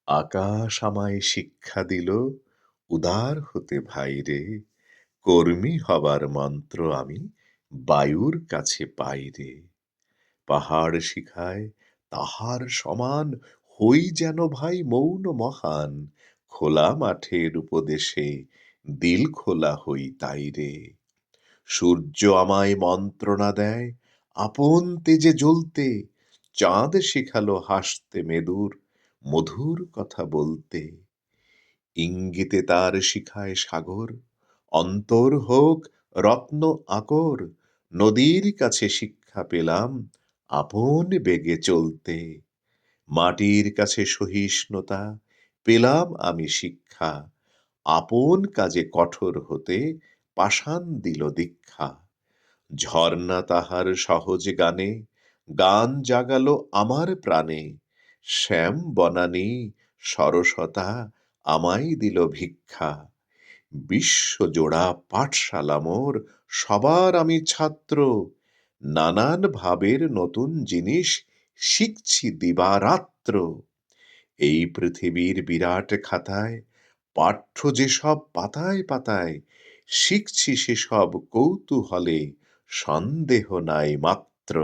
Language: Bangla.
আকাশ আমায় শিক্ষা দিল উদার হতে ভাইরে, কর্মী হবার মন্ত্র আমি বায়ুর কাছে পাই রে। পাহাড় শিখায় তাহার সমান হই যেন ভাই মৌন মহান, খোলা মাঠের উপদেশে দিল খোলা হই তাই রে। সূর্য আমায় মন্ত্রণা দেয় আপন তেজে জ্বলতে, চাঁদ শিখালো হাসতে মেদুর মধুর কথা বলতে। ইঙ্গিতে তার শিখায় সাগর, অন্তর হোক রত্ন আকর, নদীর কাছে শিক্ষা পেলাম আপন বেগে চলতে। মাটির কাছে সহিষ্ণুতা পেলাম আমি শিক্ষা, আপন কাজে কঠোর হতে পাষাণ দিল দীক্ষা। ঝর্ণা তাহার সহজ গানে গান জাগালো আমার প্রাণে, শ্যাম বনানী সরসতা আমায় দিল ভিক্ষা। বিশ্বজোড়া পাঠশালা মোর, সবার আমি ছাত্র, নানান ভাবের নতুন জিনিস শিখছি দিবারাত্র। এই পৃথিবীর বিরাট খাতায় পাঠ্য যেসব পাতায় পাতায়, শিখছি সেসব কৌতূহলে সন্দেহ নাই মাত্র।